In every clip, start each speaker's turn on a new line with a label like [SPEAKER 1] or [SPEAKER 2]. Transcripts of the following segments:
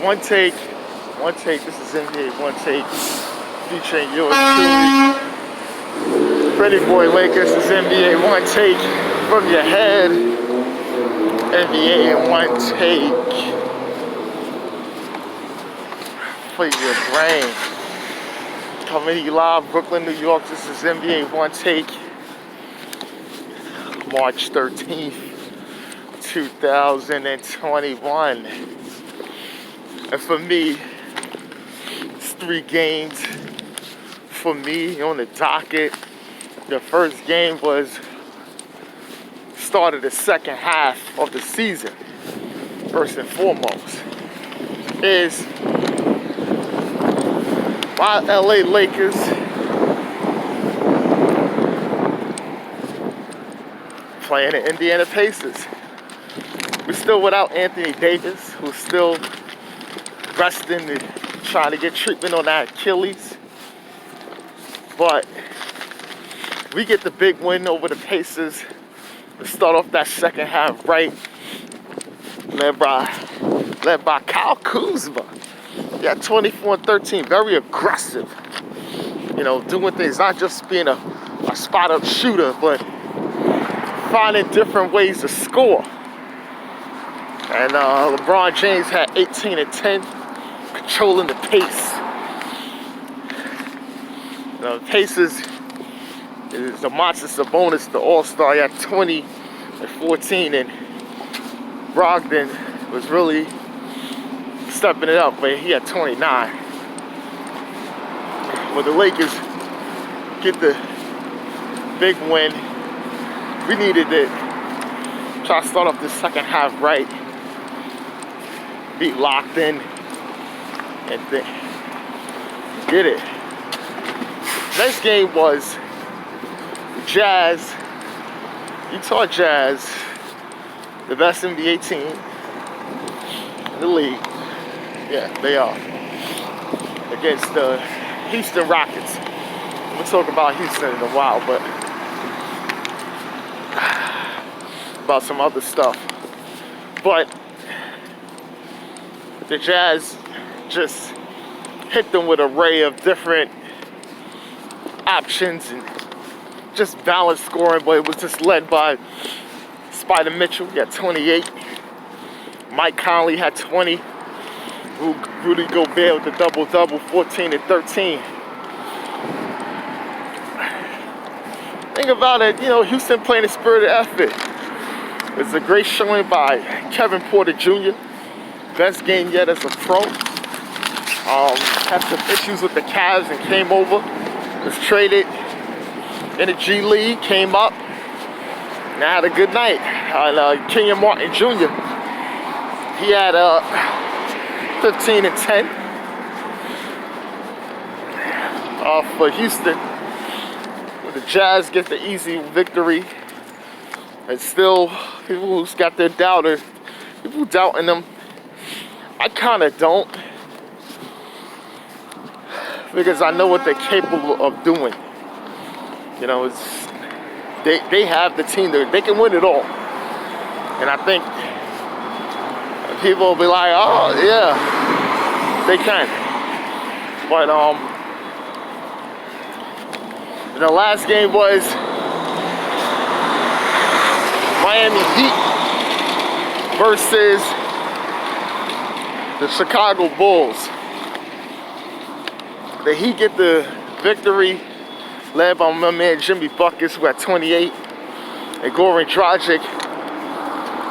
[SPEAKER 1] Onetake. This is NBA Onetake featuring yours truly. Pretty boy Lakers. This is NBA Onetake from your head. NBA Onetake for your brain. Coming to you live, Brooklyn, New York. This is NBA Onetake, March 13th, 2021. And for me, it's 3 games for me on the docket. The first game was started the second half of the season. First and foremost is my LA Lakers playing the Indiana Pacers. We're still without Anthony Davis, who's still resting and trying to get treatment on that Achilles. But we get the big win over the Pacers to start off that second half right, led by Kyle Kuzma. Yeah, 24-13, very aggressive. You know, doing things, not just being a spot-up shooter, but finding different ways to score. And LeBron James had 18 and 10, controlling the pace. You know, the Pacers is the Monster Sabonis, the All-Star. He had 20 and 14, and Brogdon was really stepping it up, but he had 29. But the Lakers get the big win. We needed it. Try to start off the second half right. Be locked in and get it. Next game was Jazz. Utah Jazz, the best NBA team in the league. Yeah, they are. Against the Houston Rockets. We'll talk about Houston in a while, but about some other stuff. But the Jazz just hit them with an array of different options and just balanced scoring, but it was just led by Spider Mitchell. He had 28. Mike Conley had 20. Rudy Gobert with the double-double, 14 and 13. Think about it, you know, Houston playing a spirited effort. It's a great showing by Kevin Porter Jr. Best game yet as a pro. Had some issues with the Cavs and came over. Was traded in the G League, came up. And had a good night. Kenyon Martin Jr. He had 15 and 10 for Houston. The Jazz get the easy victory. And still, people who's got their doubters, people doubting them. I kind of don't, because I know what they're capable of doing. You know, they have the team that they can win it all. And I think people will be like, oh yeah, they can. But the last game was Miami Heat versus the Chicago Bulls. The Heat get the victory, led by my man Jimmy Buckets, who had 28. And Goran Dragic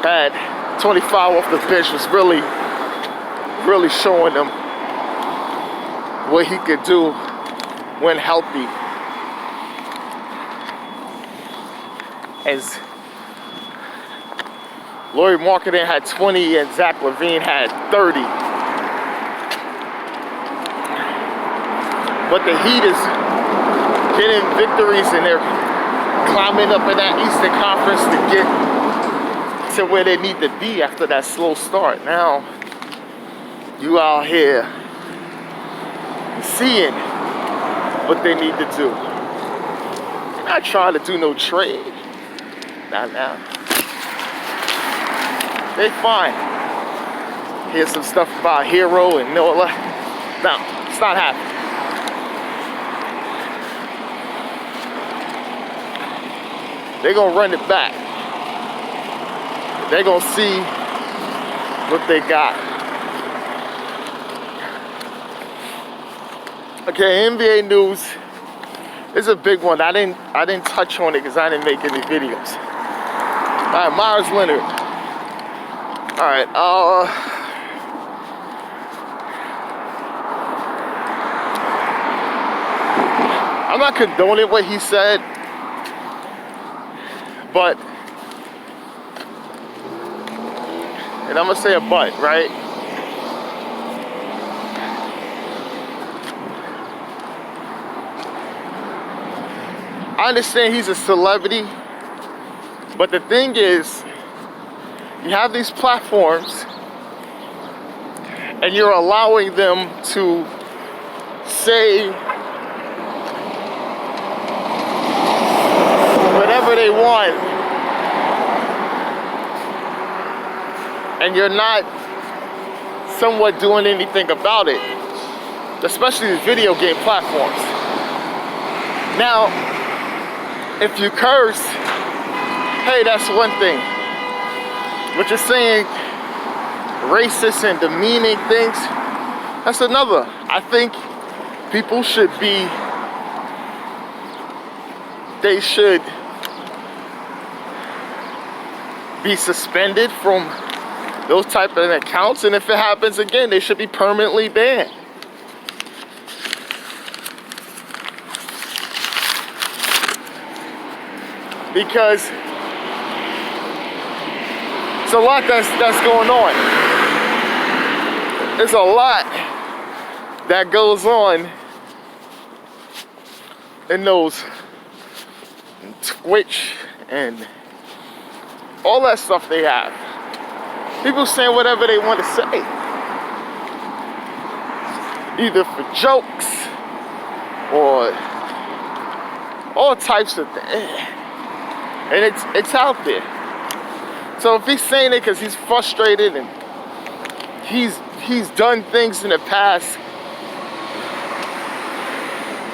[SPEAKER 1] had 25 off the bench, was really showing them what he could do when healthy. As Lauri Markkanen had 20 and Zach LaVine had 30. But the Heat is getting victories and they're climbing up in that Eastern Conference to get to where they need to be after that slow start. Now, you out here seeing what they need to do. They're not trying to do no trade. Not now. They fine. hear some stuff about Hero and all that. No, it's not happening. They're gonna run it back. They're gonna see what they got. Okay, NBA news is a big one. I didn't touch on it because I didn't make any videos. All right, MEYERS LEONARD. All right, I'm not condoning what he said, but, and I'm gonna say a but, right? I understand he's a celebrity, but the thing is, you have these platforms and you're allowing them to say whatever they want, and you're not somewhat doing anything about it, especially these video game platforms. Now, if you curse, hey, that's one thing. But you're saying racist and demeaning things, that's another. I think people should be, they should be suspended from those type of accounts, and if it happens again, they should be permanently banned. Because it's a lot that's going on. There's a lot that goes on in those Twitch and all that stuff they have. People saying whatever they want to say, either for jokes or all types of things. And it's out there. So if he's saying it because he's frustrated and he's done things in the past,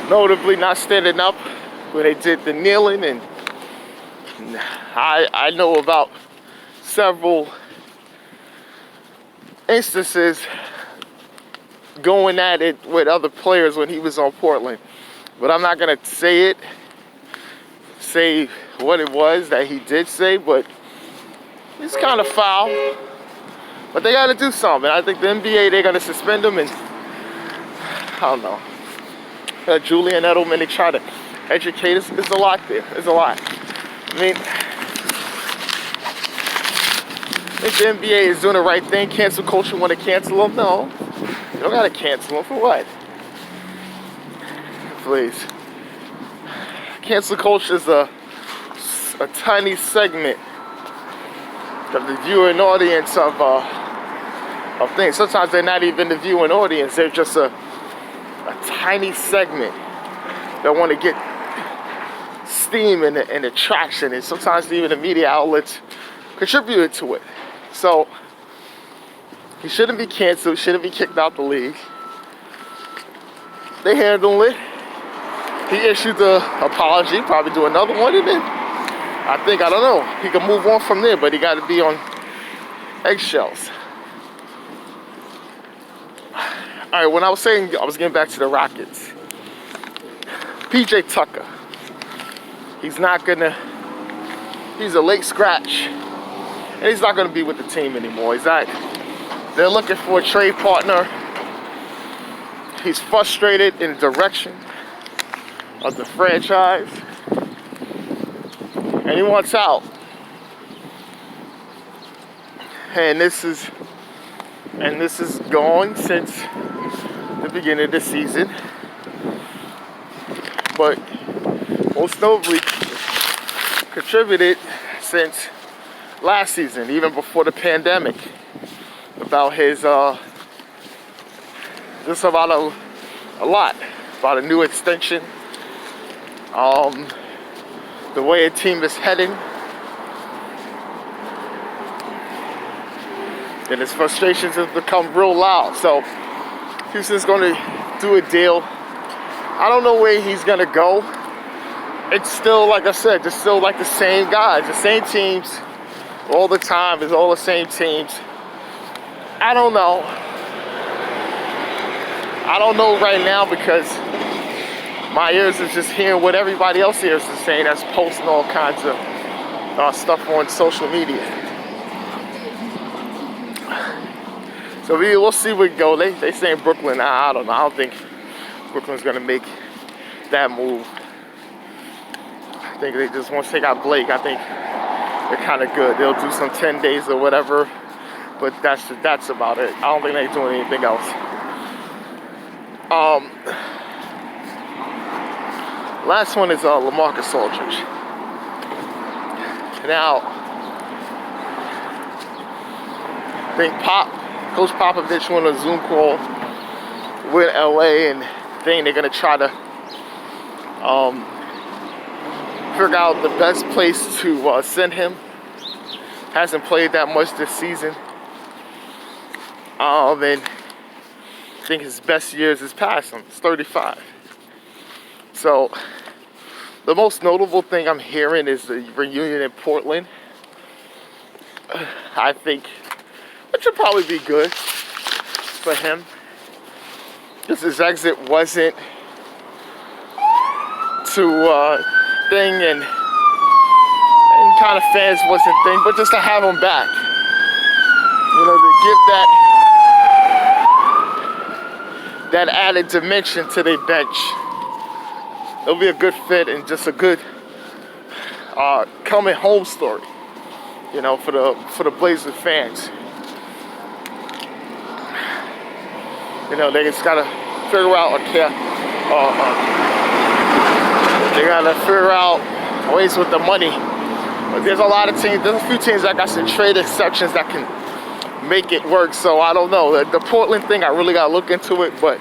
[SPEAKER 1] notably not standing up when they did the kneeling, and I know about several instances going at it with other players when he was on Portland. But I'm not gonna say what it was that he did say, but it's kind of foul. But they got to do something. I think the NBA, they're going to suspend him, and I don't know. Julian Edelman, they try to educate us. There's a lot there. There's a lot. I mean, I think the NBA is doing the right thing. Cancel culture want to cancel him? No. You don't got to cancel him. For what? Please. Cancel culture is a tiny segment of the viewing audience of things. Sometimes they're not even the viewing audience. They're just a tiny segment that want to get steam and attraction, and sometimes even the media outlets contributed to it. So he shouldn't be canceled. Shouldn't be kicked out the league. They handle it. He issued the apology, probably do another one, and then I don't know, he can move on from there, but he got to be on eggshells. All right, when I was saying, I was getting back to the Rockets. PJ Tucker, he's a late scratch, and he's not going to be with the team anymore. They're looking for a trade partner. He's frustrated in the direction of the franchise, and he wants out. And this is going since the beginning of the season, but most notably contributed since last season, even before the pandemic, about his just about a lot about a new extension, the way a team is heading. and his frustrations have become real loud. So Houston's going to do a deal. I don't know where he's going to go. It's still, like I said, just still like the same guys, the same teams all the time. It's all the same teams. I don't know. I don't know right now because my ears is just hearing what everybody else here is saying that's posting all kinds of stuff on social media. So we'll see where we go. They saying Brooklyn. I don't know. I don't think Brooklyn's going to make that move. I think they just want to take out Blake. I think they're kind of good. They'll do some 10 days or whatever, but that's about it. I don't think they're doing anything else. Last one is LaMarcus Aldridge. Now, I think Coach Popovich went on a Zoom call with LA, and they're gonna try to figure out the best place to send him. Hasn't played that much this season. And I think his best years is past him. He's 35. So the most notable thing I'm hearing is the reunion in Portland. I think, which would probably be good for him, because his exit wasn't too thing, and kind of fans wasn't thing, but just to have him back, you know, to give that added dimension to their bench. It'll be a good fit and just a good coming home story, you know, for the Blazers fans. You know, they just gotta figure out they gotta figure out ways with the money. But there's a lot of teams. There's a few teams that got some trade exceptions that can make it work. So I don't know. The Portland thing, I really gotta look into it, but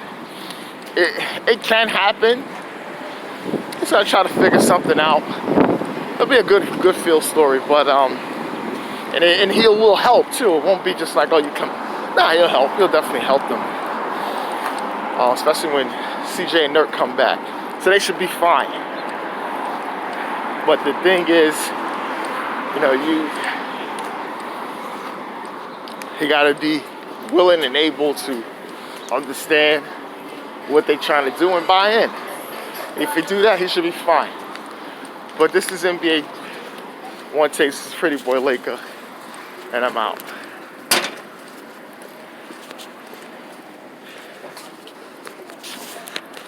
[SPEAKER 1] it can happen. Just gotta try to figure something out. It'll be a good feel story, but and he will help too. It won't be just like, oh, you come. Nah, he'll help. He'll definitely help them, especially when CJ and Nurk come back. So they should be fine. But the thing is, you know, you gotta be willing and able to understand what they're trying to do and buy in. If you do that, he should be fine. But this is NBA Onetake. This is Pretty Boy Laker, and I'm out.